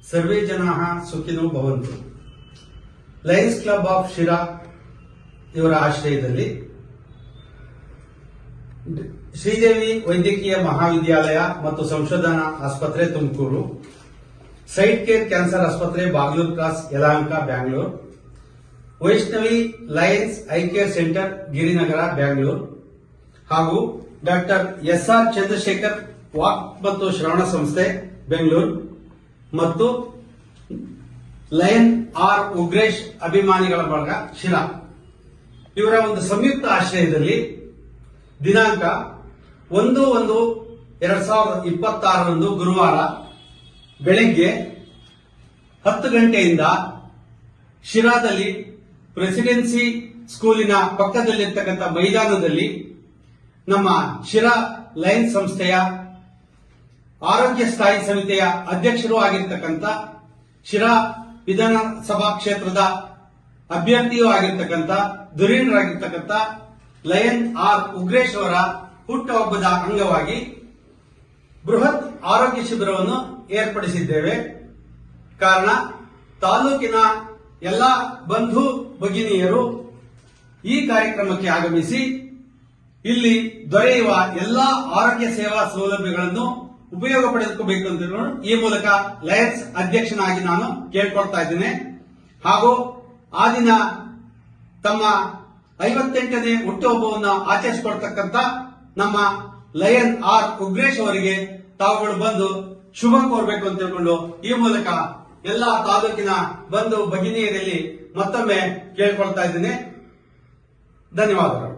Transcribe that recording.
ಸರ್ವೇ ಜನಾಃ ಸುಖಿನೋ ಭವಂತು. Lions club of Sira ಇವರ ಆಶ್ರಯದಲ್ಲಿ ಶ್ರೀದೇವಿ ವೈದ್ಯಕೀಯ ಮಹಾವಿದ್ಯಾಲಯ ಮತ್ತು ಸಂಶೋಧನಾ ಆಸ್ಪತ್ರೆ ತುಮಕೂರು, ಸೈಟ್ ಕೇರ್ ಕ್ಯಾನ್ಸರ್ ಆಸ್ಪತ್ರೆ Bagalur cross Yelahanka Bangalore, Vaishnavi Lions eye care centre Girinagar Bangalore ಹಾಗೂ ಡಾಕ್ಟರ್ ಎಸ್ಆರ್ ಚಂದ್ರಶೇಖರ್ ವಾಕ್ ಮತ್ತು ಶ್ರವಣ ಸಂಸ್ಥೆ ಬೆಂಗಳೂರು ಮತ್ತು ಲಯನ್ ಆರ್ ಉಗ್ರೇಶ್ ಅಭಿಮಾನಿಗಳ ಬಳಗ ಶಿರಾ ಇವರ ಒಂದು ಸಂಯುಕ್ತ ಆಶ್ರಯದಲ್ಲಿ ದಿನಾಂಕ 1/1/2026 ಗುರುವಾರ ಬೆಳಗ್ಗೆ 10 ಗಂಟೆಯಿಂದ ಶಿರಾದಲ್ಲಿ ಪ್ರೆಸಿಡೆನ್ಸಿ ಸ್ಕೂಲಿನ ಪಕ್ಕದಲ್ಲಿರ್ತಕ್ಕಂಥ ಮೈದಾನದಲ್ಲಿ ನಮ್ಮ ಶಿರಾ ಲಯನ್ಸ್ ಸಂಸ್ಥೆಯ ಆರೋಗ್ಯ ಸ್ಥಾಯಿ ಸಮಿತಿಯ ಅಧ್ಯಕ್ಷರು ಆಗಿರ್ತಕ್ಕಂಥ ಶಿರಾ ವಿಧಾನಸಭಾ ಕ್ಷೇತ್ರದ ಅಭ್ಯರ್ಥಿಯೂ ಆಗಿರ್ತಕ್ಕಂಥ ಧುರೀಣರಾಗಿರ್ತಕ್ಕಂಥ ಲಯನ್ ಆರ್ ಉಗ್ರೇಶ್ ಅವರ ಹುಟ್ಟುಹಬ್ಬದ ಅಂಗವಾಗಿ ಬೃಹತ್ ಆರೋಗ್ಯ ಶಿಬಿರವನ್ನು ಏರ್ಪಡಿಸಿದ್ದೇವೆ. ಕಾರಣ ತಾಲೂಕಿನ ಎಲ್ಲ ಬಂಧು ಭಗಿನಿಯರು ಈ ಕಾರ್ಯಕ್ರಮಕ್ಕೆ ಆಗಮಿಸಿ ಇಲ್ಲಿ ದೊರೆಯುವ ಎಲ್ಲಾ ಆರೋಗ್ಯ ಸೇವಾ ಸೌಲಭ್ಯಗಳನ್ನು ಉಪಯೋಗ ಪಡೆದುಕೋಬೇಕು ಅಂತ ಈ ಮೂಲಕ ಲಯನ್ಸ್ ಅಧ್ಯಕ್ಷನಾಗಿ ನಾನು ಕೇಳ್ಕೊಳ್ತಾ ಇದ್ದೇನೆ. ಹಾಗೂ ಆ ದಿನ ತಮ್ಮ 58ನೇ ಹುಟ್ಟುಹಬ್ಬವನ್ನು ಆಚರಿಸಿಕೊಳ್ತಕ್ಕಂಥ ನಮ್ಮ ಲಯನ್ ಆರ್ ಉಗ್ರೇಶ್ ಅವರಿಗೆ ತಾವುಗಳು ಬಂದು ಶುಭ ಕೋರಬೇಕು ಅಂತ ತಿಳ್ಕೊಂಡು ಈ ಮೂಲಕ ಎಲ್ಲ ತಾಲೂಕಿನ ಬಂಧು ಭಗಿನಿಯರಲ್ಲಿ ಮತ್ತೊಮ್ಮೆ ಕೇಳ್ಕೊಳ್ತಾ ಇದ್ದೇನೆ. ಧನ್ಯವಾದಗಳು.